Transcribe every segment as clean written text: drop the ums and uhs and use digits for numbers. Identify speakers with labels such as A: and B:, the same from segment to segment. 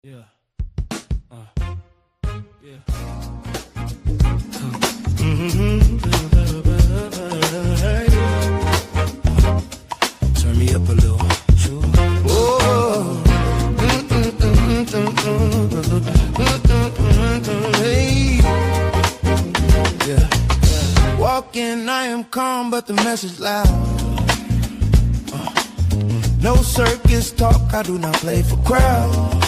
A: Yeah. Yeah. Turn me up a little. Oh. Hey. Yeah. Walking, I am calm, but the message loud. No circus talk, I do not play for crowd.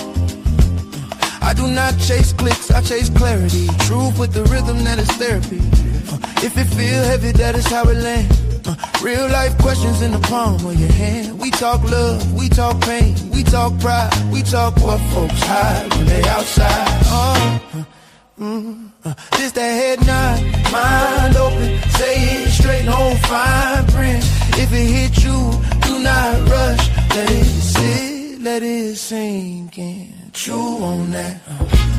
A: I do not chase clicks, I chase clarity. Truth with the rhythm that is therapy. If it feel heavy, that is how it lands. Real life questions in the palm of your hand. We talk love, we talk pain, we talk pride, we talk what folks hide when they outside. This that head nod, mind open, say it straight, no fine print. If it hit you, do not rush, let it sit, let it sink in. Chew on that.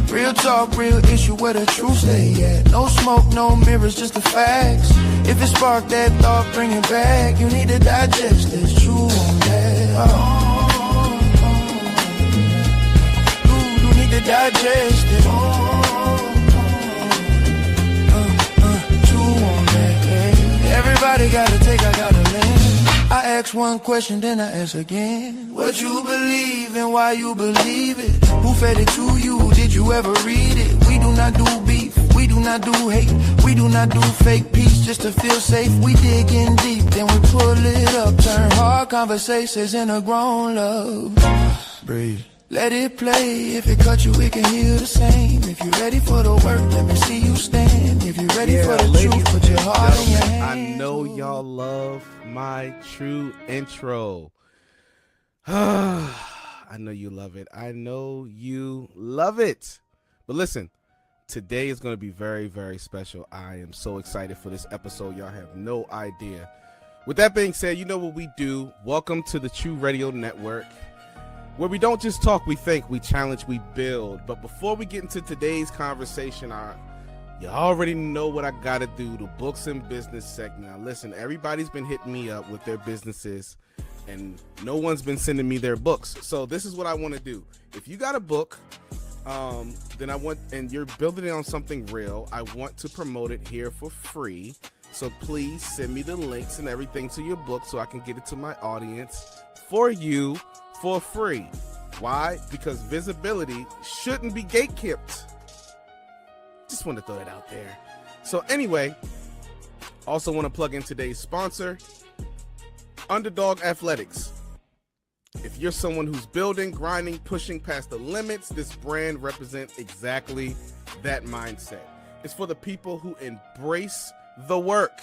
A: Real talk, real issue, where the truth stay at. No smoke, no mirrors, just the facts. If it spark that thought, bring it back. You need to digest this. Chew on that. You need to digest it. Chew on that. Everybody gotta take, I gotta land. I ask one question, then I ask again. What you believe and why you believe it? Who fed it to you? Did you ever read it? We do not do beef, we do not do hate, we do not do fake peace just to feel safe. We dig in deep, then we pull it up. Turn hard conversations into grown love. Breathe. Let it play. If it cut you, it can heal the same. If you're ready for the work, let me see you stand. If you're ready for the truth, put your heart in your hands.
B: I know y'all love my true intro. I know you love it. I know you love it. But listen, today is going to be very, very special. I am so excited for this episode. Y'all have no idea. With that being said, you know what we do. Welcome to the CHOO Radio Network, where we don't just talk, we think, we challenge, we build. But before we get into today's conversation, you already know what I gotta do, the books and business segment. Now listen, everybody's been hitting me up with their businesses and no one's been sending me their books. So this is what I want to do. If you got a book, then and you're building it on something real, I want to promote it here for free. So please send me the links and everything to your book so I can get it to my audience for you for free. Why? Because visibility shouldn't be gatekept. Just want to throw that out there. So anyway, also want to plug in today's sponsor, Underdog Athletics. If you're someone who's building, grinding, pushing past the limits, this brand represents exactly that mindset. It's for the people who embrace the work,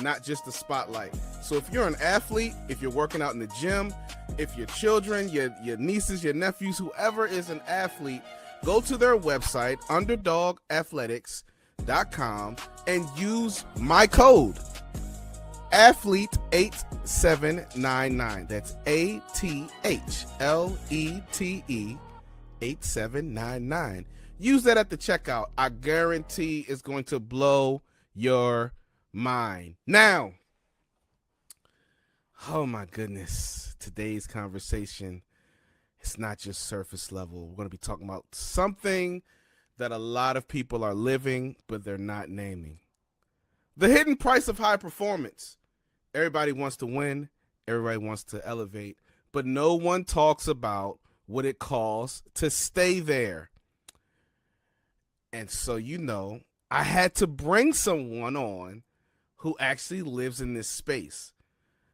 B: not just the spotlight. So if you're an athlete, if you're working out in the gym, if your children, your nieces, your nephews, whoever is an athlete, go to their website, underdogathletics.com, and use my code, athlete8799. That's ATHLETE 8799. Use that at the checkout. I guarantee it's going to blow your mind. Now, oh my goodness, today's conversation, it's not just surface level. We're going to be talking about something that a lot of people are living, but they're not naming. The hidden price of high performance. Everybody wants to win. Everybody wants to elevate, but no one talks about what it costs to stay there. And so, I had to bring someone on who actually lives in this space.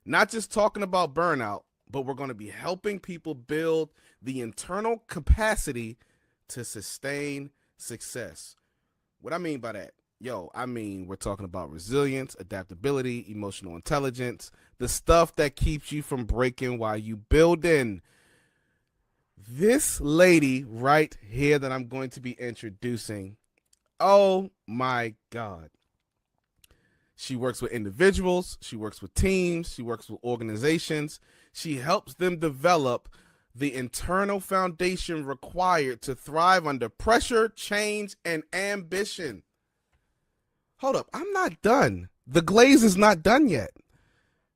B: Not just talking about burnout, but we're going to be helping people build the internal capacity to sustain success. What I mean by that? We're talking about resilience, adaptability, emotional intelligence, the stuff that keeps you from breaking while you building. This lady right here that I'm going to be introducing, oh my God. She works with individuals, she works with teams, she works with organizations. She helps them develop the internal foundation required to thrive under pressure, change, and ambition. Hold up, I'm not done. The glaze is not done yet.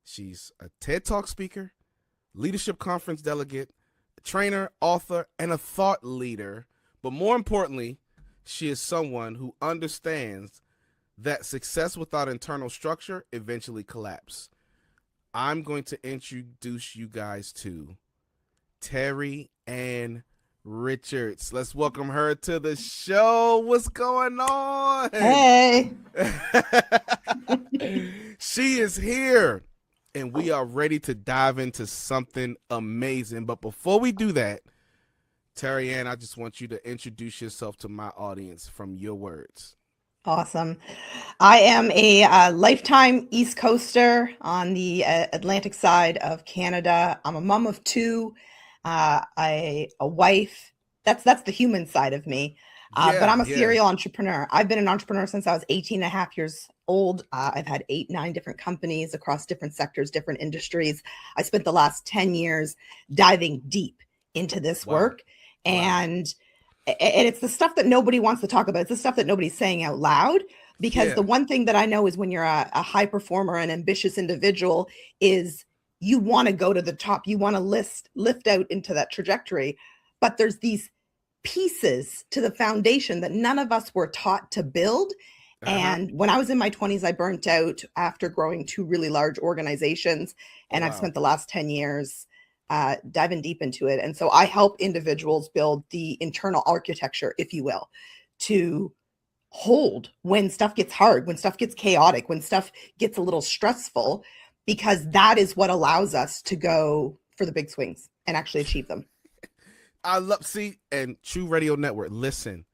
B: She's a TED Talk speaker, leadership conference delegate, trainer, author, and a thought leader. But more importantly, she is someone who understands that success without internal structure eventually collapses. I'm going to introduce you guys to Terry Ann Richards. Let's welcome her to the show. What's going on?
C: Hey.
B: She is here, and we are ready to dive into something amazing. But before we do that, Terry Ann, I just want you to introduce yourself to my audience from your words.
C: Awesome. I am a lifetime East Coaster on the Atlantic side of Canada. I'm a mom of two, a wife. That's the human side of me. But I'm a serial entrepreneur. I've been an entrepreneur since I was 18 and a half years old. I've had 9 different companies across different sectors, different industries. I spent the last 10 years diving deep into this work. And it's the stuff that nobody wants to talk about. It's the stuff that nobody's saying out loud, because the one thing that I know is when you're a high performer, an ambitious individual, is you want to go to the top. You want to lift out into that trajectory. But there's these pieces to the foundation that none of us were taught to build. And when I was in my 20s, I burnt out after growing 2 really large organizations. And I've spent the last 10 years diving deep into it. And so I help individuals build the internal architecture, if you will, to hold when stuff gets hard, when stuff gets chaotic, when stuff gets a little stressful, because that is what allows us to go for the big swings and actually achieve them.
B: And CHOO Radio Network, listen,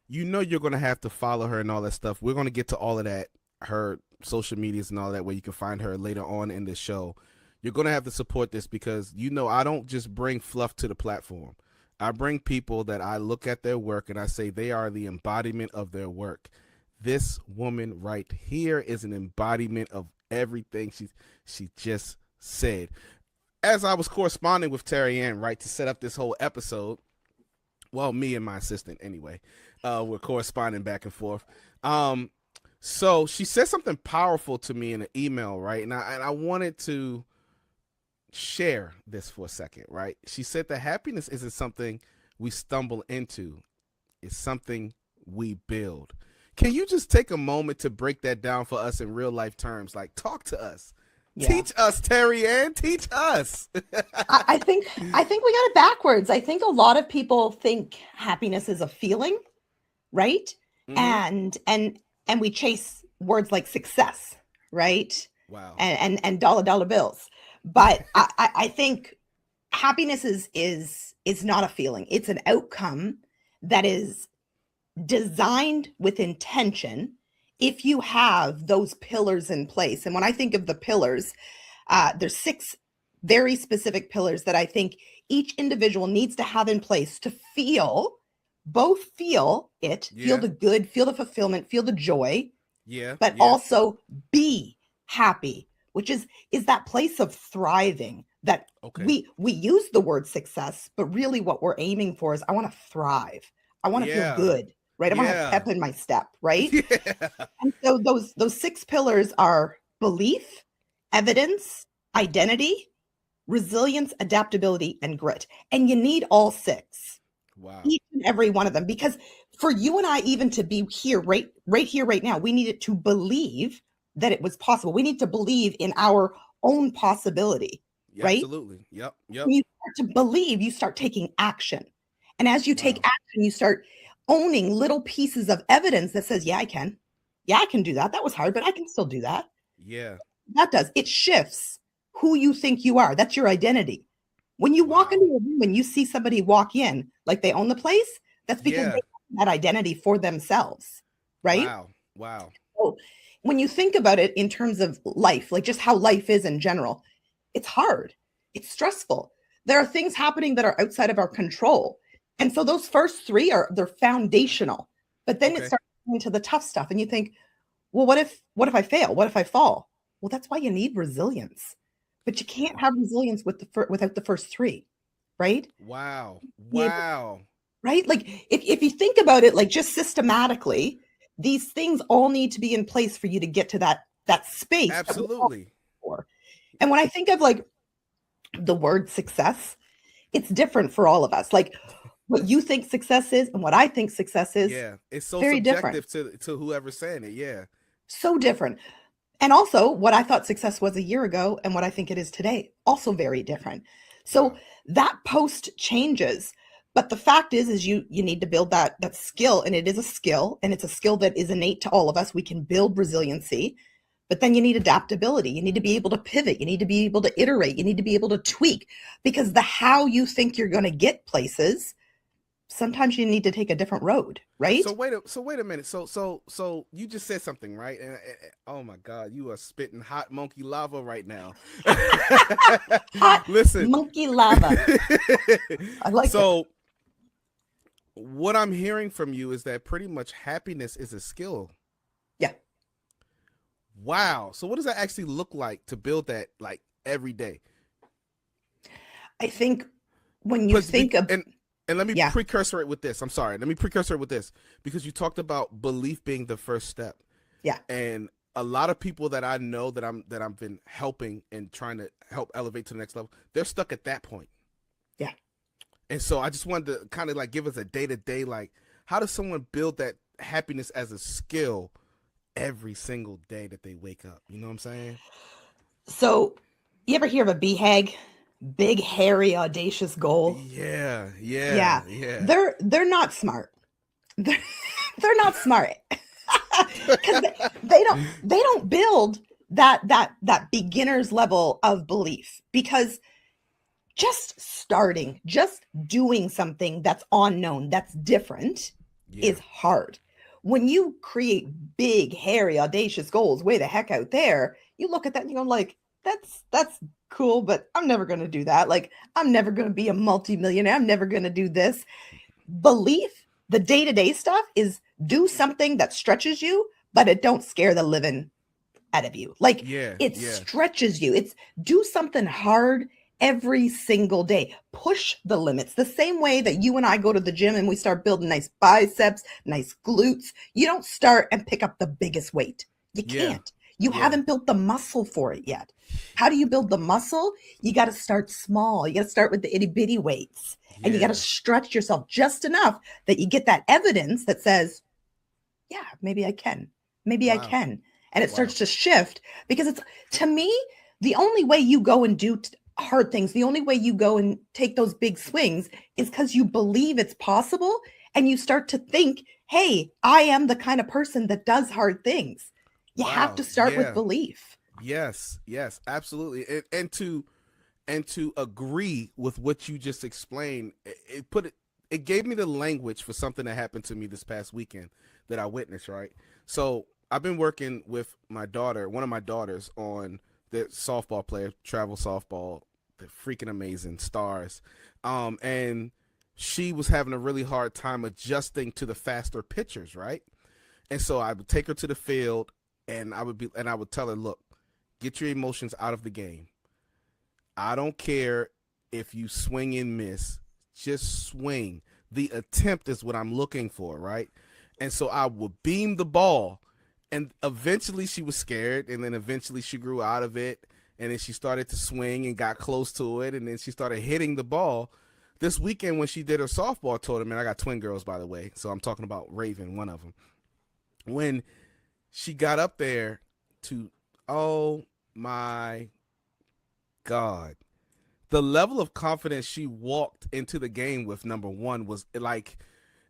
B: you know you're going to have to follow her and all that stuff. We're going to get to all of that, her social medias and all that, where you can find her later on in the show. You're going to have to support this because, you know, I don't just bring fluff to the platform. I bring people that I look at their work and I say they are the embodiment of their work. This woman right here is an embodiment of everything she just said. As I was corresponding with Terry Ann, right, to set up this whole episode, well, me and my assistant anyway, we're corresponding back and forth. So she said something powerful to me in an email, right? And I wanted to share this for a second, right? She said that happiness isn't something we stumble into. It's something we build. Can you just take a moment to break that down for us in real life terms? Like, talk to us. Yeah. Teach us, Terry Ann. Teach us.
C: I think we got it backwards. I think a lot of people think happiness is a feeling, right? Mm-hmm. And we chase words like success, right?
B: Wow.
C: And dollar bills. But I think happiness is not a feeling. It's an outcome that is designed with intention if you have those pillars in place. And when I think of the pillars, there's 6 very specific pillars that I think each individual needs to have in place to feel it, feel the good, feel the fulfillment, feel the joy, but also be happy, which is that place of thriving that we use the word success, but really what we're aiming for is I want to thrive. I want to feel good, right? I want to have pep in my step, right? And so those 6 pillars are belief, evidence, identity, resilience, adaptability, and grit. And you need all 6.
B: Wow.
C: Each and every one of them, because for you and I even to be here, right here, right now, we needed to believe that it was possible. We need to believe in our own possibility, right?
B: Absolutely. Yep.
C: When you start to believe, you start taking action. And as you take action, you start owning little pieces of evidence that says, yeah, I can. Yeah, I can do that. That was hard, but I can still do that.
B: Yeah.
C: That does. It shifts who you think you are. That's your identity. When you walk into a room and you see somebody walk in like they own the place, that's because they have that identity for themselves, right?
B: Wow.
C: So when you think about it in terms of life, like just how life is in general, it's hard. It's stressful. There are things happening that are outside of our control. And so those first 3 they're foundational, but then it starts into the tough stuff. And you think, well, what if I fail? What if I fall? Well, that's why you need resilience, but you can't have resilience without the first 3, right?
B: Wow.
C: Right? Like if you think about it, like just systematically, these things all need to be in place for you to get to that space.
B: Absolutely.
C: And when I think of like the word success, it's different for all of us. Like what you think success is and what I think success is,
B: Yeah, it's so
C: very different.
B: subjective to whoever's saying it. Yeah.
C: So different. And also, what I thought success was a year ago and what I think it is today, also very different. So
B: Wow.
C: that post changes. But the fact is you need to build that skill, and it is a skill, and it's a skill that is innate to all of us. We can build resiliency, but then you need adaptability. You need to be able to pivot. You need to be able to iterate. You need to be able to tweak, because the how you think you're going to get places, sometimes you need to take a different road, right?
B: So wait a minute. So you just said something, right? And oh my God, you are spitting hot monkey lava right now.
C: Hot
B: Listen,
C: monkey lava. I like it.
B: so what I'm hearing from you is that pretty much happiness is a skill.
C: Yeah.
B: Wow. So what does that actually look like to build that, like, every day?
C: I think when you think of,
B: and let me
C: yeah,
B: precursor it with this. I'm sorry. Let me precursor it with this, because you talked about belief being the first step.
C: yeah,
B: And a lot of people that I know that I've been helping and trying to help elevate to the next level, they're stuck at that point.
C: yeah.
B: And so I just wanted to kind of like give us a day-to-day, like, how does someone build that happiness as a skill every single day that they wake up? You know what I'm saying?
C: So you ever hear of a BHAG? Big, hairy, audacious goal?
B: Yeah,
C: Yeah.
B: yeah, yeah.
C: They're not smart. They're not smart. Because they don't build that beginner's level of belief, because just starting, just doing something that's unknown, that's different,
B: Yeah,
C: is hard. When you create big, hairy, audacious goals way the heck out there, you look at that and you go like, that's cool, but I'm never going to do that. Like, I'm never going to be a multimillionaire. I'm never going to do this. Belief, the day-to-day stuff, is do something that stretches you, but it don't scare the living out of you. Like,
B: yeah,
C: it
B: yeah,
C: stretches you. It's do something hard every single day. Push the limits. The same way that you and I go to the gym and we start building nice biceps, nice glutes. You don't start and pick up the biggest weight. You
B: yeah,
C: can't. You
B: yeah,
C: haven't built the muscle for it yet. How do you build the muscle? You got to start small. You got to start with the itty bitty weights, and you got to
B: yeah.
C: stretch yourself just enough that you get that evidence that says, yeah, maybe I can. Maybe I
B: Wow,
C: can. And it
B: wow.
C: starts to shift, because it's, to me, the only way you go and do hard things, the only way you go and take those big swings, is because you believe it's possible, and you start to think, hey, I am the kind of person that does hard things. You have
B: Wow.
C: to start with
B: Yeah.
C: belief.
B: Yes. Yes. Absolutely. And to agree with what you just explained, it gave me the language for something that happened to me this past weekend that I witnessed. Right. So I've been working with my daughter, one of my daughters, on the softball player, travel softball. They're freaking amazing stars. And she was having a really hard time adjusting to the faster pitchers. Right. And so I would take her to the field, and I would tell her, look, get your emotions out of the game. I don't care if you swing and miss, just swing. The attempt is what I'm looking for, right? And so I would beam the ball, and eventually she was scared, and then eventually she grew out of it, and then she started to swing and got close to it, and then she started hitting the ball. This weekend when she did her softball tournament, I got twin girls, by the way, so I'm talking about Raven, one of them. When she got up there to, oh my God, the level of confidence she walked into the game with, number one, was like,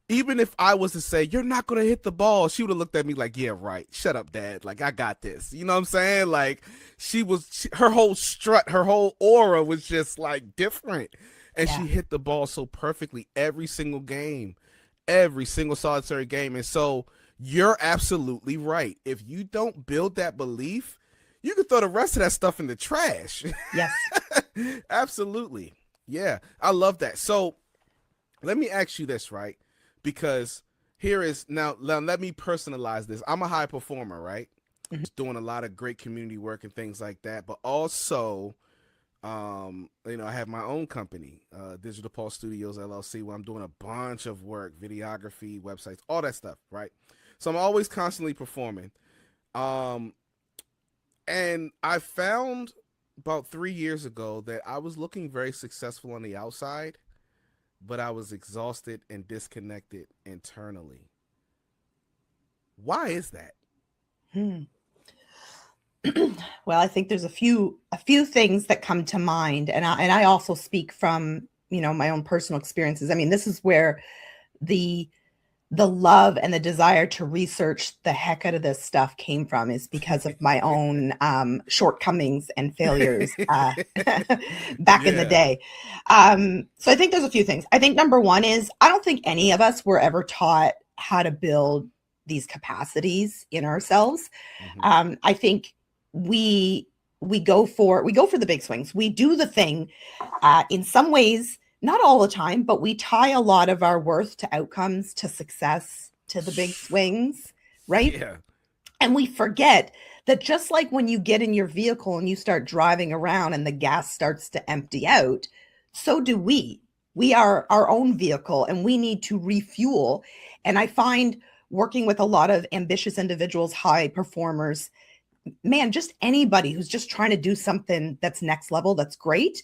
B: even if I was to say, you're not going to hit the ball, she would have looked at me like, yeah, right. Shut up, Dad. Like, I got this. You know what I'm saying? Like, her whole strut, her whole aura was just like different. And
C: Yeah.
B: she hit the ball so perfectly every single game, every single solitary game. And so you're absolutely right. If you don't build that belief, you can throw the rest of that stuff in the trash.
C: Yes.
B: Absolutely. Yeah, I love that. So let me ask you this, right? Because here is now let me personalize this. I'm a high performer, right?
C: Mhm.
B: Just doing a lot of great community work and things like that. But also, I have my own company, Digital Pulse Studios LLC, where I'm doing a bunch of work, videography, websites, all that stuff, right? So I'm always constantly performing. And I found about 3 years ago that I was looking very successful on the outside, but I was exhausted and disconnected internally. Why is that?
C: Hmm. Well, I think there's a few things that come to mind, and I also speak from my own personal experiences. I mean, this is where the the love and the desire to research the heck out of this stuff came from, is because of my own shortcomings and failures back in the
B: Yeah.
C: day. So I think there's a few things. I think number one is, I don't think any of us were ever taught how to build these capacities in ourselves.
B: Hmm.
C: I think we we go for the big swings. We do the thing in some ways, not all the time, but we tie a lot of our worth to outcomes, to success, to the big swings, right?
B: Yeah.
C: And we forget that, just like when you get in your vehicle and you start driving around and the gas starts to empty out, so do we. We are our own vehicle and we need to refuel. And I find, working with a lot of ambitious individuals, high performers, man, just anybody who's just trying to do something that's next level, that's great,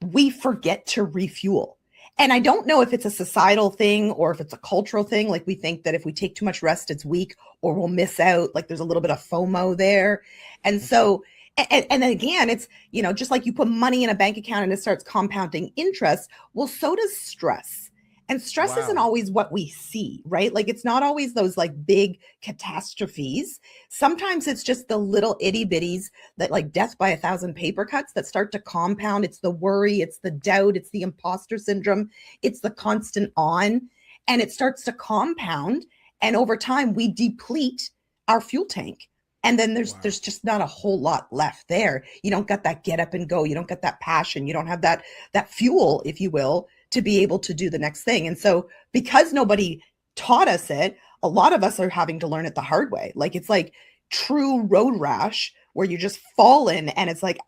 C: we forget to refuel. And I don't know if it's a societal thing or if it's a cultural thing. Like, we think that if we take too much rest, it's weak or we'll miss out. Like, there's a little bit of FOMO there. And so, and then again, it's, just like you put money in a bank account and it starts compounding interest. Well, so does stress. And stress isn't
B: Wow.
C: always what we see, right? Like, it's not always those like big catastrophes. Sometimes it's just the little itty bitties that, like death by a thousand paper cuts, that start to compound. It's the worry, it's the doubt, it's the imposter syndrome, it's the constant on, and it starts to compound. And over time, we deplete our fuel tank. And then there's
B: Wow.
C: there's just not a whole lot left there. You don't get that get up and go. You don't get that passion. You don't have that fuel, if you will, to be able to do the next thing. And so, because nobody taught us it, a lot of us are having to learn it the hard way. Like, it's like true road rash, where you just fall in and it's like,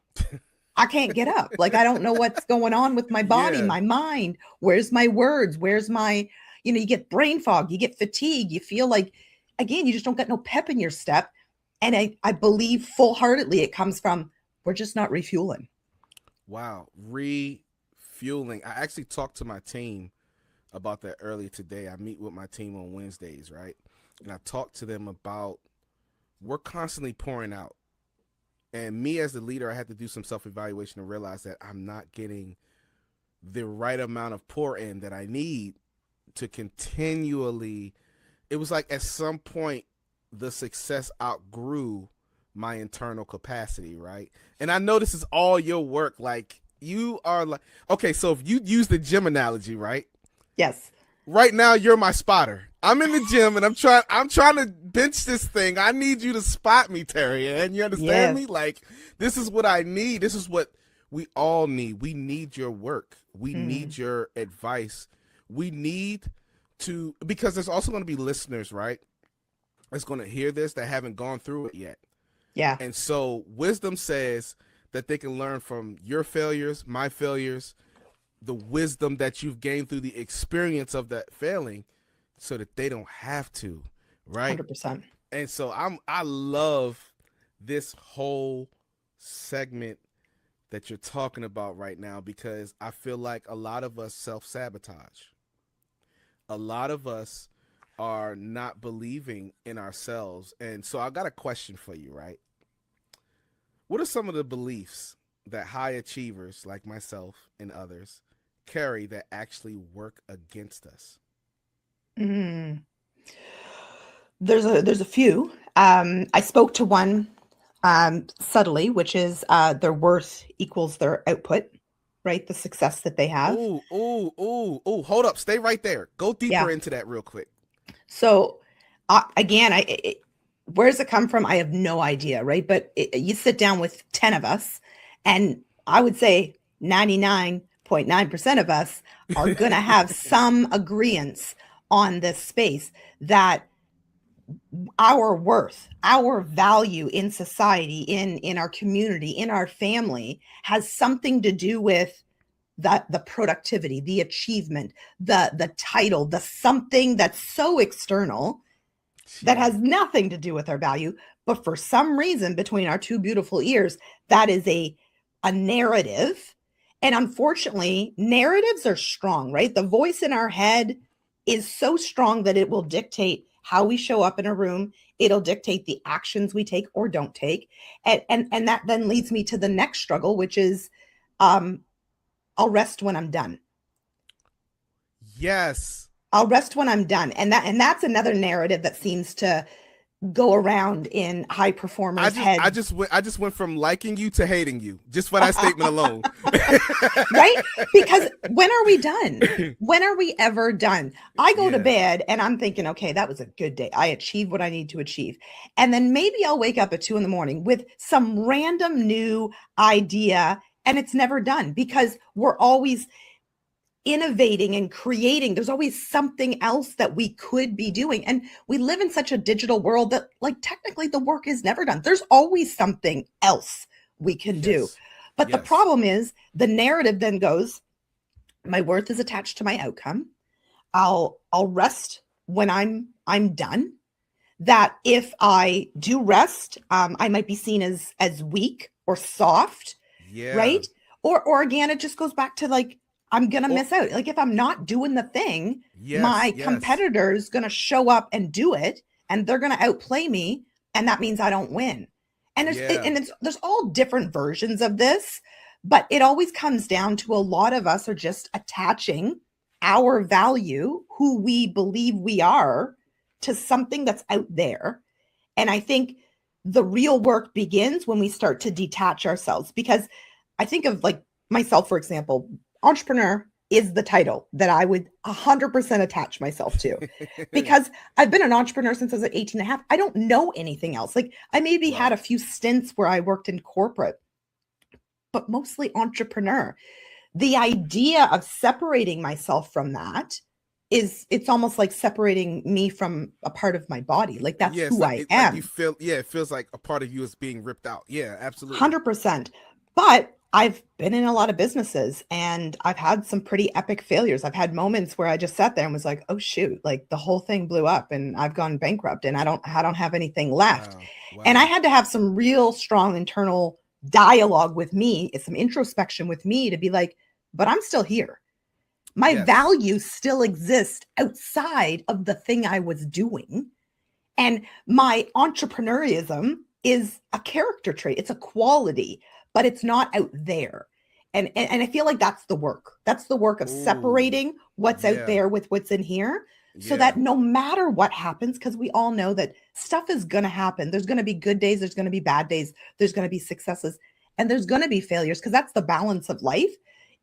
C: I can't get up. Like, I don't know what's going on with my body,
B: Yeah.
C: my mind. Where's my words? Where's my, you get brain fog, you get fatigue, you feel like, again, you just don't get no pep in your step. And I believe full heartedly it comes from, we're just not refueling.
B: Wow. Refueling. I actually talked to my team about that earlier today. I meet with my team on Wednesdays, right? And I talked to them about, we're constantly pouring out. And me as the leader, I had to do some self evaluation and realize that I'm not getting the right amount of pour in that I need to continually. It was like, at some point, the success outgrew my internal capacity, right? And I know this is all your work. Like, you are like, okay, so if you use the gym analogy, right?
C: Yes.
B: Right now, you're my spotter. I'm in the gym and I'm trying to bench this thing. I need you to spot me, Terry. And you understand
C: Yes.
B: me? Like, this is what I need. This is what we all need. We need your work. We
C: Mm,
B: need your advice. We need to, because there's also going to be listeners, right? That's going to hear this that haven't gone through it yet.
C: yeah.
B: And so wisdom says that they can learn from your failures, my failures, the wisdom that you've gained through the experience of that failing, so that they don't have to, right?
C: 100%.
B: And so I love this whole segment that you're talking about right now, because I feel like a lot of us self-sabotage. A lot of us are not believing in ourselves. And so I got a question for you, right? What are some of the beliefs that high achievers like myself and others carry that actually work against us?
C: Mm. There's a few. I spoke to one subtly, which is their worth equals their output, right? The success that they have.
B: Ooh, ooh, ooh, ooh. Hold up. Stay right there. Go
C: Yeah.
B: deeper into that real quick.
C: So again, where does it come from? I have no idea, right? But you sit down with 10 of us, and I would say 99.9% of us are going to have some agreements on this space, that our worth, our value in society, in our community, in our family, has something to do with the productivity, the achievement, the title, the something that's so external that
B: Yeah.
C: has nothing to do with our value. But for some reason, between our two beautiful ears, that is a a narrative. And unfortunately, narratives are strong, right? The voice in our head is so strong that it will dictate how we show up in a room. It'll dictate the actions we take or don't take. And that then leads me to the next struggle, which is I'll rest when I'm done.
B: Yes.
C: I'll rest when I'm done. And that's another narrative that seems to go around in high performers' heads.
B: I just went from liking you to hating you just for that statement alone.
C: Right? Because when are we done? When are we ever done? I go to bed and I'm thinking, okay, that was a good day. I achieved what I need to achieve. And then maybe I'll wake up at 2 a.m. with some random new idea, and it's never done because we're always innovating and creating. There's always something else that we could be doing. And we live in such a digital world that, like, technically the work is never done. There's always something else we can do. But the problem is the narrative then goes, my worth is attached to my outcome. I'll rest when I'm done. That if I do rest, I might be seen as weak or soft. Right? Or again, it just goes back to, like, I'm going to miss out. Like, if I'm not doing the thing, my competitor's going to show up and do it, and they're going to outplay me. And that means I don't win. And there's all different versions of this, but it always comes down to a lot of us are just attaching our value, who we believe we are, to something that's out there. And I think the real work begins when we start to detach ourselves, because I think of, like, myself, for example. Entrepreneur is the title that I would 100% attach myself to, because I've been an entrepreneur since I was 18 and a half. I don't know anything else. Like, I maybe had a few stints where I worked in corporate, but mostly entrepreneur. The idea of separating myself from that it's almost like separating me from a part of my body. Like, that's who I am.
B: Like it feels like a part of you is being ripped out. Yeah, absolutely.
C: 100%. But I've been in a lot of businesses and I've had some pretty epic failures. I've had moments where I just sat there and was like, oh shoot, like the whole thing blew up and I've gone bankrupt and I don't have anything left. Wow. And I had to have some real strong internal dialogue with me, some introspection with me to be like, but I'm still here. My values still exist outside of the thing I was doing. And my entrepreneurism is a character trait. It's a quality, but it's not out there. And I feel like that's the work. That's the work of separating what's out there with what's in here, so that no matter what happens, because we all know that stuff is going to happen. There's going to be good days. There's going to be bad days. There's going to be successes, and there's going to be failures, because that's the balance of life.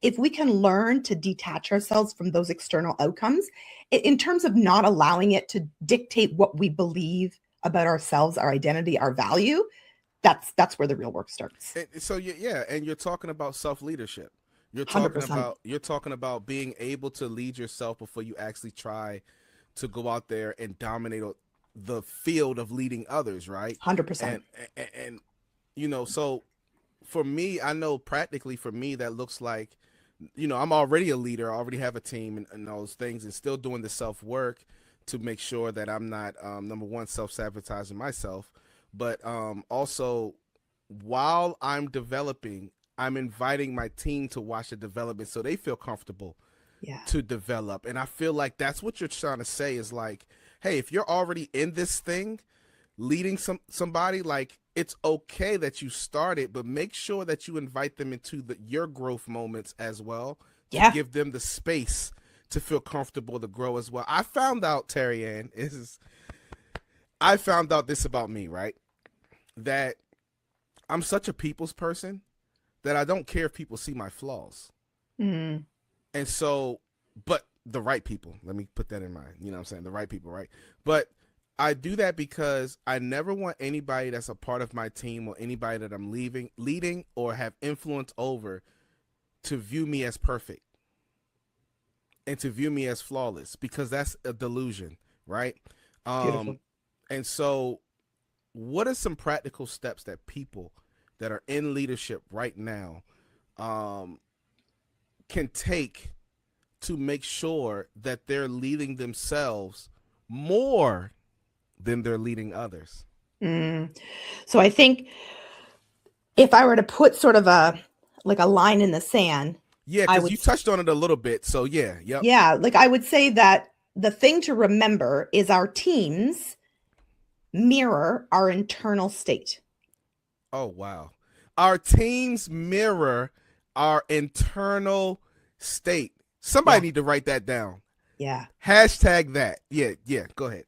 C: If we can learn to detach ourselves from those external outcomes, in terms of not allowing it to dictate what we believe about ourselves, our identity, our value, that's where the real work starts.
B: And so and you're talking about self-leadership. You're talking 100%. Talking about being able to lead yourself before you actually try to go out there and dominate the field of leading others, right?
C: 100%.
B: And you know, so for me, I know practically for me that looks like, you know, I'm already a leader. I already have a team and those things, and still doing the self-work to make sure that I'm not, number one, self-sabotaging myself. But also, while I'm developing, I'm inviting my team to watch the development so they feel comfortable to develop. And I feel like that's what you're trying to say is like, hey, if you're already in this thing, leading somebody, like, it's okay that you started, but make sure that you invite them into your growth moments as well, to give them the space to feel comfortable to grow as well. I found out, Terry Ann, I found out this about me, right? That I'm such a people's person that I don't care if people see my flaws.
C: Mm-hmm.
B: And so, but the right people, let me put that in mind, you know what I'm saying? The right people, right? But I do that because I never want anybody that's a part of my team or anybody that I'm leading or have influence over to view me as perfect and to view me as flawless, because that's a delusion, right?
C: Beautiful.
B: And so what are some practical steps that people that are in leadership right now can take to make sure that they're leading themselves more than they're leading others?
C: So I think if I were to put sort of a like a line in the sand.
B: Yeah, because you touched on it a little bit. So yeah, yep.
C: Yeah, like I would say that the thing to remember is our teams mirror our internal state.
B: Oh, wow. Our teams mirror our internal state. Somebody need to write that down.
C: Yeah.
B: Hashtag that. Yeah. Go ahead.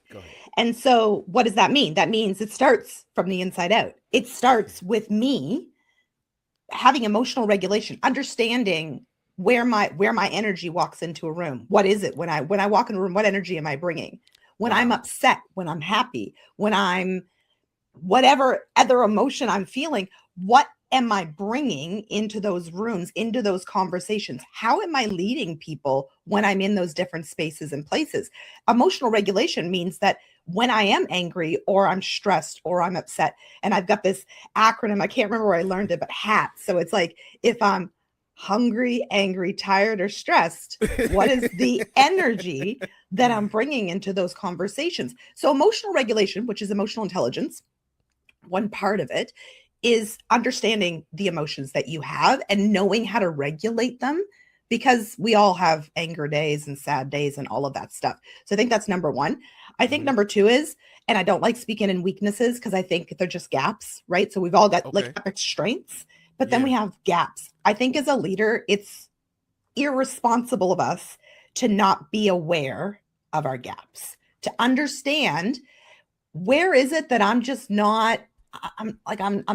C: And so what does that mean? That means it starts from the inside out. It starts with me having emotional regulation, understanding where my energy walks into a room. What is it when I walk in a room? What energy am I bringing? When I'm upset, when I'm happy, when I'm whatever other emotion I'm feeling, what am I bringing into those rooms, into those conversations? How am I leading people when I'm in those different spaces and places? Emotional regulation means that when I am angry or I'm stressed or I'm upset, and I've got this acronym, I can't remember where I learned it, but HAT. So it's like, if I'm hungry, angry, tired, or stressed, what is the energy that I'm bringing into those conversations? So emotional regulation, which is emotional intelligence, one part of it is understanding the emotions that you have and knowing how to regulate them, because we all have anger days and sad days and all of that stuff. So I think that's number one. I think number two is, and I don't like speaking in weaknesses because I think they're just gaps, right? So we've all got like epic strengths, but then we have gaps. I think as a leader, it's irresponsible of us to not be aware of our gaps, to understand where is it that I'm just not, I'm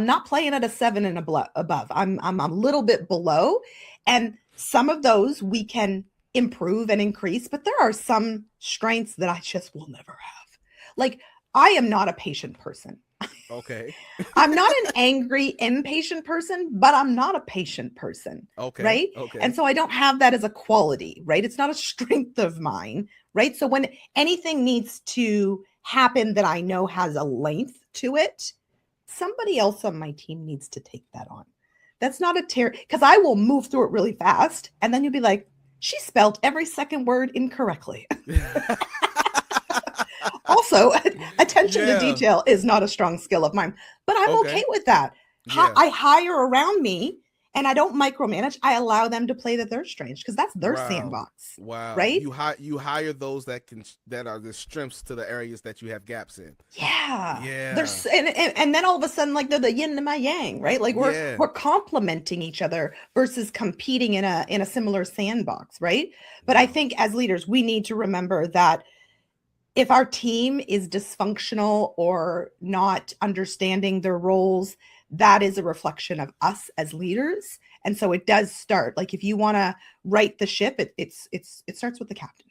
C: not playing at a 7 and above. I'm a little bit below, and some of those we can improve and increase, but there are some strengths that I just will never have. Like, I am not a patient person.
B: Okay.
C: I'm not an angry, impatient person, but I'm not a patient person.
B: Okay.
C: Right.
B: Okay.
C: And so I don't have that as a quality, right? It's not a strength of mine, right? So when anything needs to happen that I know has a length to it, somebody else on my team needs to take that on. That's not a because I will move through it really fast. And then you'll be like, she spelled every second word incorrectly. Also, attention to detail is not a strong skill of mine, but I'm okay with that. Yeah. I hire around me and I don't micromanage. I allow them to play their strengths because that's their sandbox.
B: Wow.
C: Right.
B: You hire those that are the strengths to the areas that you have gaps in.
C: Yeah.
B: Yeah.
C: There's and then all of a sudden, like, they're the yin and my yang, right? Like we're complementing each other versus competing in a similar sandbox, right? But I think as leaders, we need to remember that if our team is dysfunctional or not understanding their roles, that is a reflection of us as leaders. And so it does start, like, if you want to right the ship, it starts with the captain.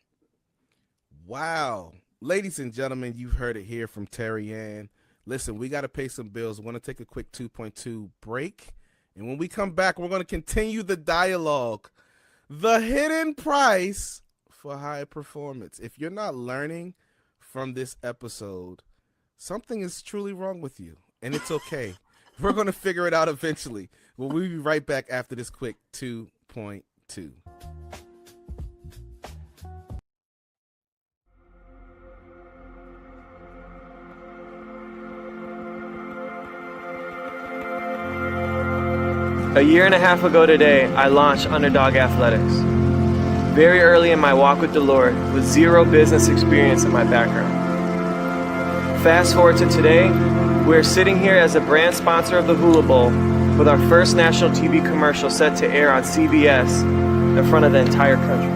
B: Wow. Ladies and gentlemen, you've heard it here from Terry Ann. Listen, we got to pay some bills. We're going to take a quick 2.2 break. And when we come back, we're going to continue the dialogue. The hidden price for high performance. If you're not learning from this episode, something is truly wrong with you, and it's okay. We're going to figure it out eventually. We'll be right back after this quick 2.2.
D: A year and a half ago today, I launched Underdog Athletics. Very early in my walk with the Lord, with zero business experience in my background. Fast forward to today, we're sitting here as a brand sponsor of the Hula Bowl with our first national TV commercial set to air on CBS in front of the entire country.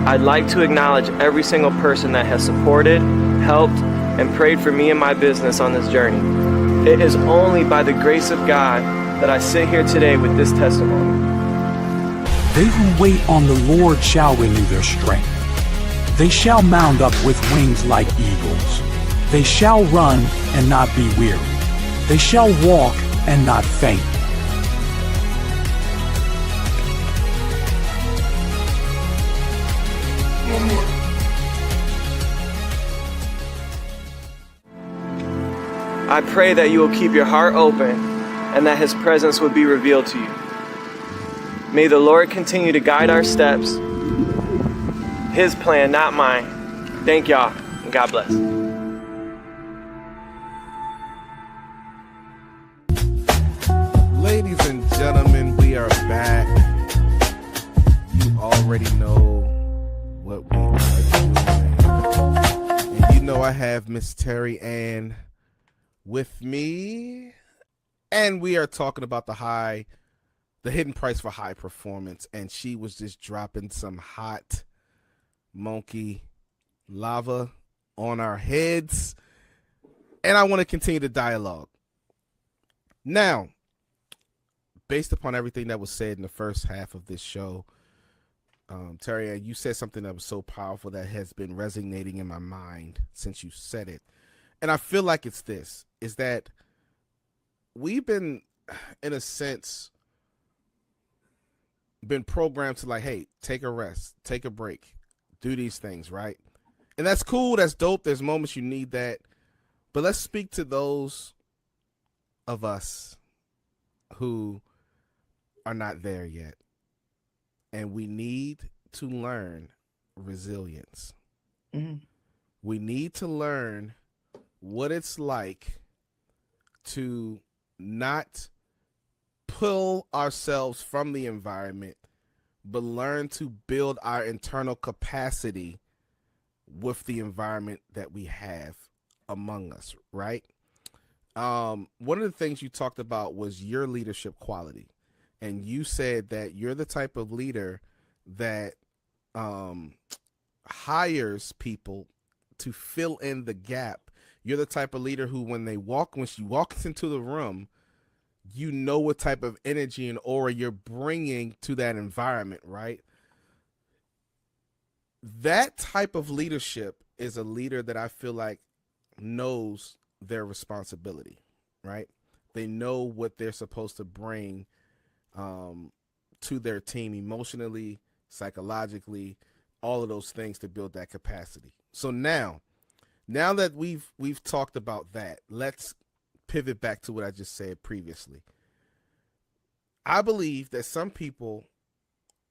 D: I'd like to acknowledge every single person that has supported, helped, and prayed for me and my business on this journey. It is only by the grace of God that I sit here today with this testimony.
E: They who wait on the Lord shall renew their strength. They shall mount up with wings like eagles. They shall run and not be weary. They shall walk and not faint.
D: I pray that you will keep your heart open and that His presence would be revealed to you. May the Lord continue to guide our steps. His plan, not mine. Thank y'all, and God bless.
B: already know what we are doing. And you know I have Miss Terry Ann with me. And we are talking about the hidden price for high performance. And she was just dropping some hot monkey lava on our heads. And I want to continue the dialogue. Now, based upon everything that was said in the first half of this show, Terry, you said something that was so powerful that has been resonating in my mind since you said it. And I feel like it's this, is that we've been, in a sense, been programmed to like, hey, take a rest, take a break, do these things, right? And that's cool, that's dope. There's moments you need that. But let's speak to those of us who are not there yet. And we need to learn resilience. Mm-hmm. We need to learn what it's like to not pull ourselves from the environment, but learn to build our internal capacity with the environment that we have among us, right? One of the things you talked about was your leadership quality. And you said that you're the type of leader that hires people to fill in the gap. You're the type of leader who, when she walks into the room, you know what type of energy and aura you're bringing to that environment, right? That type of leadership is a leader that I feel like knows their responsibility, right? They know what they're supposed to bring to their team emotionally, psychologically, all of those things to build that capacity. So now that we've talked about that, let's pivot back to what I just said previously. I believe that some people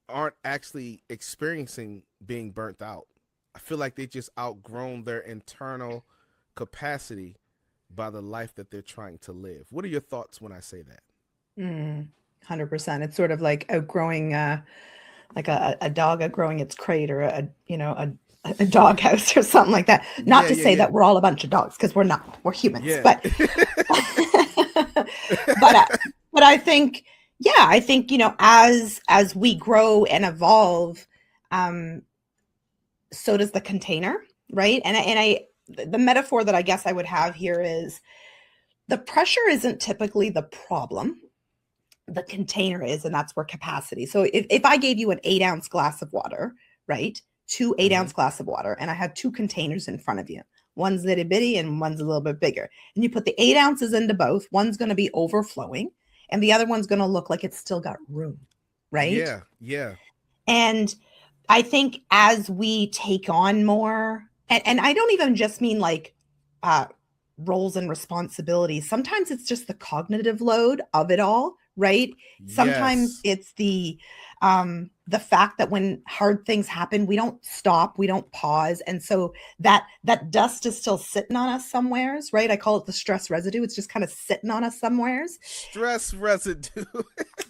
B: aren't actually experiencing being burnt out. I feel like they just outgrown their internal capacity by the life that they're trying to live. What are your thoughts when I say that?
C: 100%. It's sort of like outgrowing, like a dog outgrowing its crate, or a dog house or something like that. Not to say that we're all a bunch of dogs, because we're not. We're humans. Yeah. But but I think, as we grow and evolve, so does the container, right? And the metaphor that I guess I would have here is, the pressure isn't typically the problem. The container is, and that's where capacity. So if I gave you an 8-ounce glass of water, right? 2 8-ounce glass of water, and I had 2 containers in front of you. One's little bitty and one's a little bit bigger. And you put the 8 ounces into both. One's going to be overflowing and the other one's going to look like it's still got room, right?
B: Yeah, yeah.
C: And I think as we take on more, and I don't even just mean like roles and responsibilities. Sometimes it's just the cognitive load of it all, right? Sometimes it's the fact that when hard things happen, we don't stop, we don't pause. And so that dust is still sitting on us somewheres, right? I call it the stress residue. It's just kind of sitting on us somewheres.
B: Stress residue.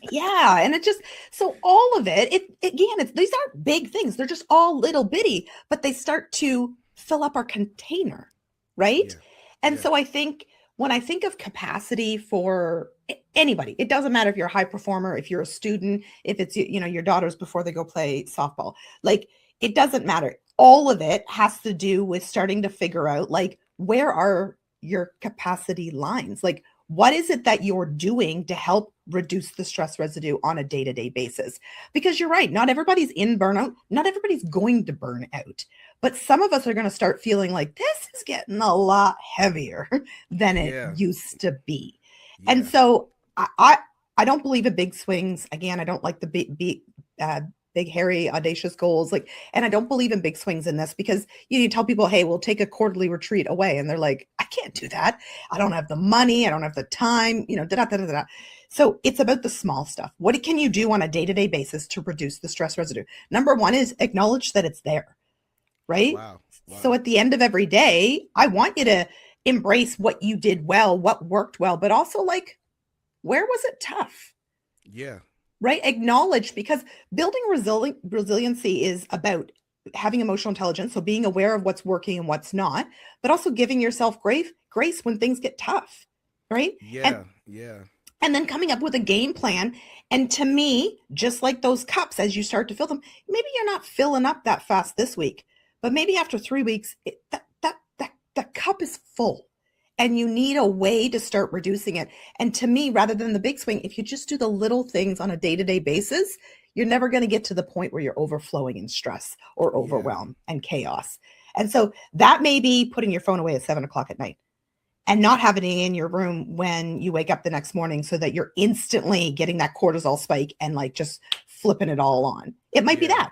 C: Yeah. And it just, so all of it, these aren't big things. They're just all little bitty, but they start to fill up our container, right? Yeah. And so I think when I think of capacity for anybody, it doesn't matter if you're a high performer, if you're a student, if it's, your daughters before they go play softball, like it doesn't matter. All of it has to do with starting to figure out, like, where are your capacity lines? Like, what is it that you're doing to help reduce the stress residue on a day-to-day basis? Because you're right. Not everybody's in burnout. Not everybody's going to burn out. But some of us are going to start feeling like this is getting a lot heavier than it used to be. Yeah. And so I don't believe in big swings. Again, I don't like the big, hairy, audacious goals. And I don't believe in big swings in this, because you tell people, hey, we'll take a quarterly retreat away. And they're like, I can't do that. I don't have the money. I don't have the time, So it's about the small stuff. What can you do on a day-to-day basis to reduce the stress residue? Number one is acknowledge that it's there, right? Wow. So at the end of every day, I want you to embrace what you did well, what worked well, but also, like, where was it tough?
B: Yeah.
C: right? Acknowledge, because building resiliency is about having emotional intelligence. So being aware of what's working and what's not, but also giving yourself grace when things get tough, right?
B: Yeah, yeah.
C: And then coming up with a game plan. And to me, just like those cups, as you start to fill them, maybe you're not filling up that fast this week, but maybe after 3 weeks, that cup is full and you need a way to start reducing it. And to me, rather than the big swing, if you just do the little things on a day-to-day basis, you're never going to get to the point where you're overflowing in stress or overwhelm and chaos. And so that may be putting your phone away at 7 o'clock at night and not having it in your room when you wake up the next morning, so that you're instantly getting that cortisol spike and like just flipping it all on. It might be that.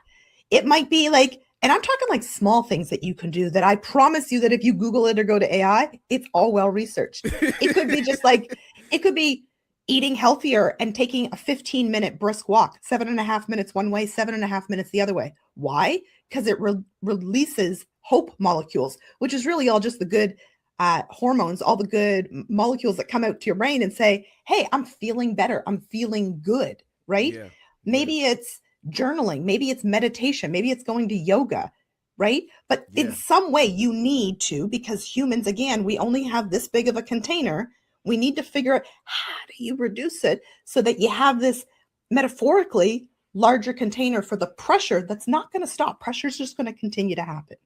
C: It might be like, and I'm talking like small things that you can do that I promise you that if you Google it or go to AI, it's all well researched. It could be just like, it could be eating healthier and taking a 15-minute brisk walk, 7.5 minutes one way, 7.5 minutes the other way. Why? Because it releases hope molecules, which is really all just the good hormones, all the good molecules that come out to your brain and say, hey, I'm feeling better. I'm feeling good, right?
B: Yeah.
C: Maybe it's journaling. Maybe it's meditation. Maybe it's going to yoga, right? But in some way you need to, because humans, again, we only have this big of a container. We need to figure out, how do you reduce it so that you have this metaphorically larger container for the pressure that's not going to stop. Pressure is just going to continue to happen.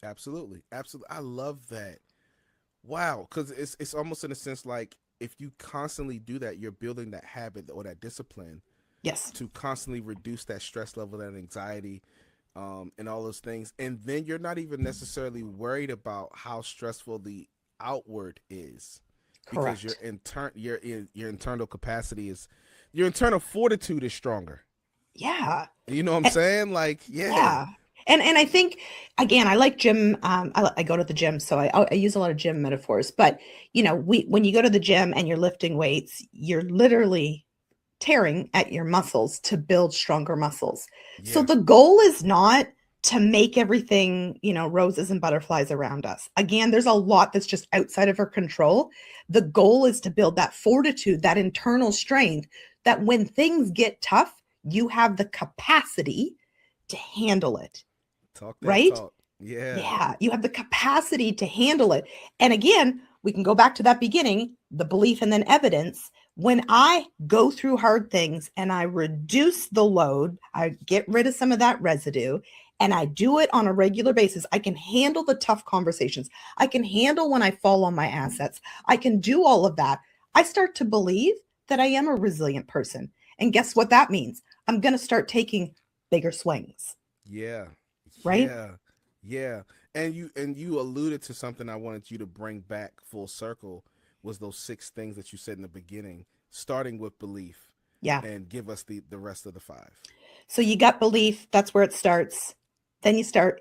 B: Absolutely. Absolutely. I love that. Wow. Because it's almost in a sense like if you constantly do that, you're building that habit or that discipline.
C: Yes.
B: To constantly reduce that stress level, that anxiety, and all those things. And then you're not even necessarily worried about how stressful the outward is.
C: Correct.
B: Because your internal capacity is, your internal fortitude is stronger.
C: Yeah.
B: You know what I'm saying? Like, yeah.
C: And I think, again, I like gym. I go to the gym, so I use a lot of gym metaphors. But you know, when you go to the gym and you're lifting weights, you're literally tearing at your muscles to build stronger muscles. Yeah. So the goal is not to make everything, you know, roses and butterflies around us. Again, there's a lot that's just outside of our control. The goal is to build that fortitude, that internal strength, that when things get tough, you have the capacity to handle it. Right? Yeah. You have the capacity to handle it. And again, we can go back to that beginning, the belief and then evidence. When I go through hard things and I reduce the load, I get rid of some of that residue, and I do it on a regular basis, I can handle the tough conversations. I can handle when I fall on my assets. I can do all of that. I start to believe that I am a resilient person. And guess what that means? I'm going to start taking bigger swings.
B: Yeah.
C: Right?
B: Yeah. And you alluded to something I wanted you to bring back full circle, was those 6 things that you said in the beginning, starting with belief. Yeah. And give us the rest of the 5.
C: So you got belief, that's where it starts. Then you start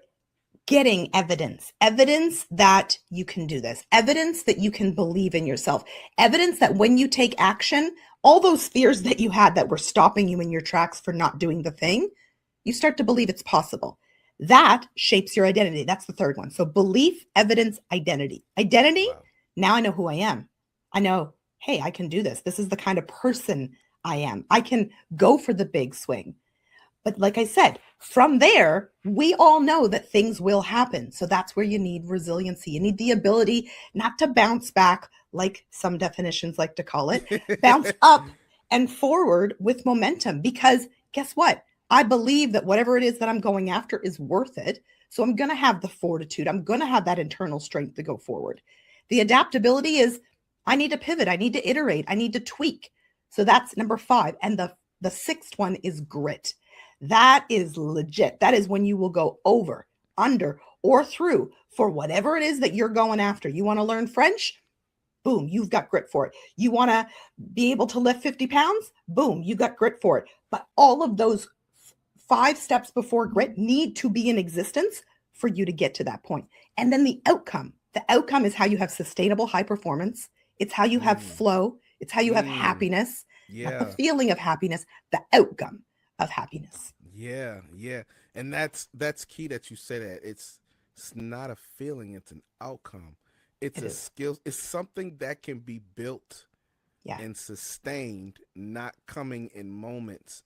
C: getting evidence that you can do this, evidence that you can believe in yourself, evidence that when you take action, all those fears that you had that were stopping you in your tracks for not doing the thing, you start to believe it's possible. That shapes your identity. That's the third one. So belief, evidence, identity. Identity, wow. Now I know who I am. I know, hey, I can do this. This is the kind of person I am. I can go for the big swing. But like I said, from there, we all know that things will happen. So that's where you need resiliency. You need the ability not to bounce back, like some definitions like to call it, bounce up and forward with momentum. Because guess what? I believe that whatever it is that I'm going after is worth it. So I'm going to have the fortitude. I'm going to have that internal strength to go forward. The adaptability is I need to pivot. I need to iterate. I need to tweak. So that's number 5. And the 6th one is grit. That is legit. That is when you will go over, under, or through for whatever it is that you're going after. You want to learn French? Boom, you've got grit for it. You want to be able to lift 50 pounds? Boom, you got grit for it. But all of those 5 steps before grit need to be in existence for you to get to that point. And then the outcome is how you have sustainable high performance. It's how you have flow. It's how you have happiness, not the feeling of happiness, the outcome of happiness.
B: Yeah. And that's key that you said that. It's not a feeling, it's an outcome. It's a skill. It's something that can be built and sustained, not coming in moments.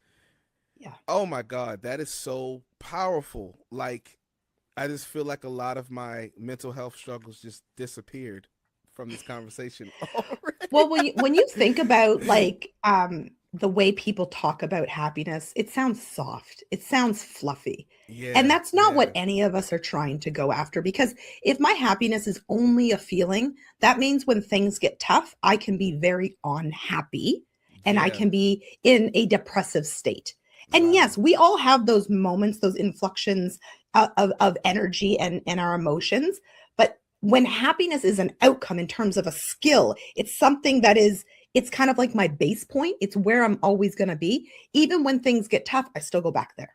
C: Yeah.
B: Oh my God, that is so powerful. Like, I just feel like a lot of my mental health struggles just disappeared from this conversation
C: Well,
B: already.
C: when you think about like the way people talk about happiness, it sounds soft. It sounds fluffy. And
B: Yeah,
C: that's not what
B: yeah,
C: any of us are trying to go after, because if my happiness is only a feeling, that means when things get tough, I can be very unhappy and I
B: yeah.
C: can be in a depressive state. And
B: Wow.
C: yes, we all have those moments, those inflections of energy and our emotions. But when happiness is an outcome in terms of a skill, it's something that is, it's kind of like my base point. It's where I'm always going to be. Even when things get tough, I still go back there.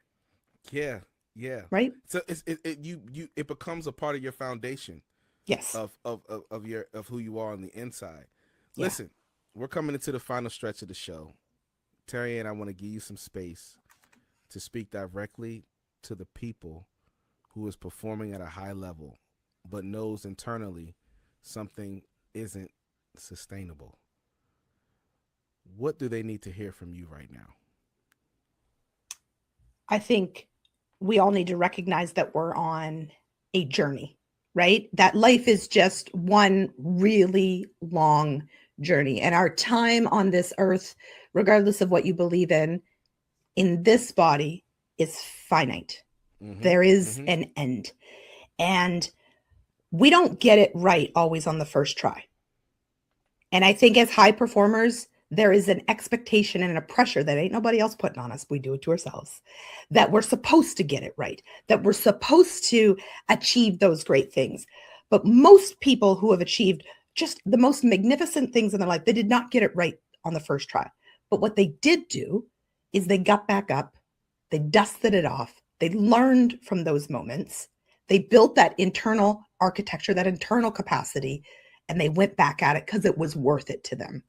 B: Yeah, yeah.
C: Right?
B: So it becomes a part of your foundation
C: Yes.
B: of who you are on the inside.
C: Yeah.
B: Listen, we're coming into the final stretch of the show. Terry, and I want to give you some space to speak directly to the people who is performing at a high level but knows internally something isn't sustainable. What do they need to hear from you right now?
C: I think we all need to recognize that we're on a journey, right? That life is just one really long journey. And our time on this earth, regardless of what you believe in this body, is finite.
B: Mm-hmm.
C: There is
B: Mm-hmm.
C: an end. And we don't get it right always on the first try. And I think as high performers, there is an expectation and a pressure that ain't nobody else putting on us. We do it to ourselves, that we're supposed to get it right, that we're supposed to achieve those great things. But most people who have achieved just the most magnificent things in their life, they did not get it right on the first try. But what they did do is they got back up, they dusted it off, they learned from those moments, they built that internal architecture, that internal capacity, and they went back at it because it was worth it to them.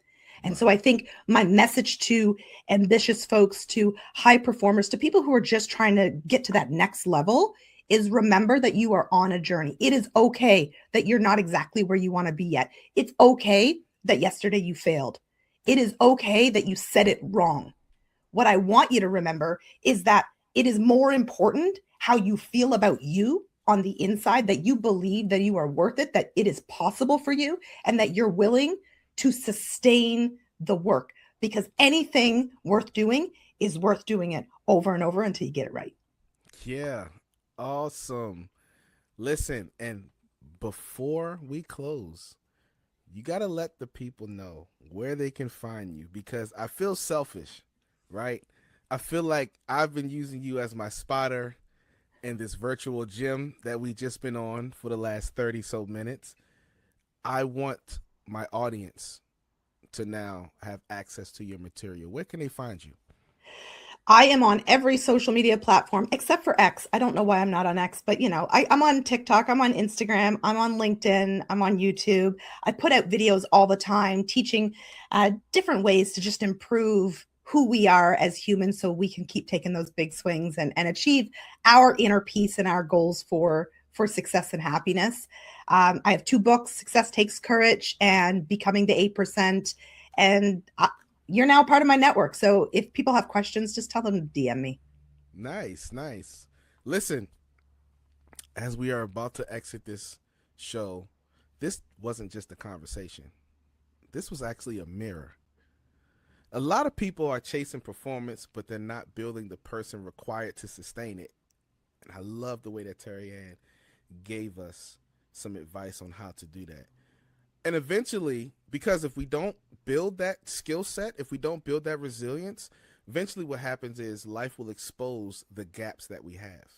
C: And so I think my message to ambitious folks, to high performers, to people who are just trying to get to that next level is remember that you are on a journey. It is okay that you're not exactly where you want to be yet. It's okay that yesterday you failed. It is okay that you said it wrong. What I want you to remember is that it is more important how you feel about you on the inside, that you believe that you are worth it, that it is possible for you, and that you're willing to sustain the work, because anything worth doing is worth doing it over and over until you get it right.
B: Yeah. Awesome. Listen, and before we close, you got to let the people know where they can find you, because I feel selfish, right? I feel like I've been using you as my spotter in this virtual gym that we just been on for the last 30 so minutes. I want my audience to now have access to your material. Where can they find you?
C: I am on every social media platform except for X. I don't know why I'm not on X, but I'm on TikTok, I'm on Instagram, I'm on LinkedIn, I'm on YouTube. I put out videos all the time teaching different ways to just improve who we are as humans so we can keep taking those big swings and achieve our inner peace and our goals for success and happiness. I have 2 books, Success Takes Courage and Becoming the 8%. And you're now part of my network. So if people have questions, just tell them to DM me.
B: Nice, nice. Listen, as we are about to exit this show, this wasn't just a conversation. This was actually a mirror. A lot of people are chasing performance, but they're not building the person required to sustain it. And I love the way that Terry Ann gave us some advice on how to do that. And eventually, because if we don't build that skill set, if we don't build that resilience, eventually what happens is life will expose the gaps that we have.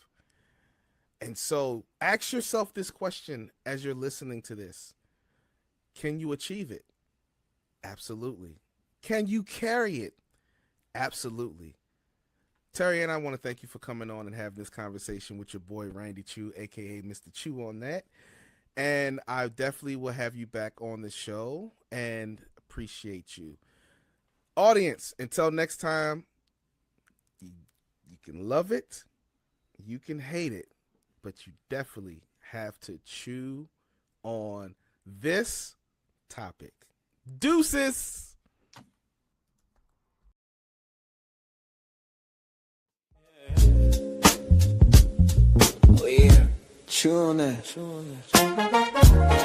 B: And so ask yourself this question as you're listening to this. Can you achieve it? Absolutely. Can you carry it? Absolutely. Terry, and I want to thank you for coming on and having this conversation with your boy Randy Chew, aka Mr. Chew on that. And I definitely will have you back on the show and appreciate you. Audience, until next time, you can love it, you can hate it, but you definitely have to chew on this topic. Deuces!
A: CHOO on that.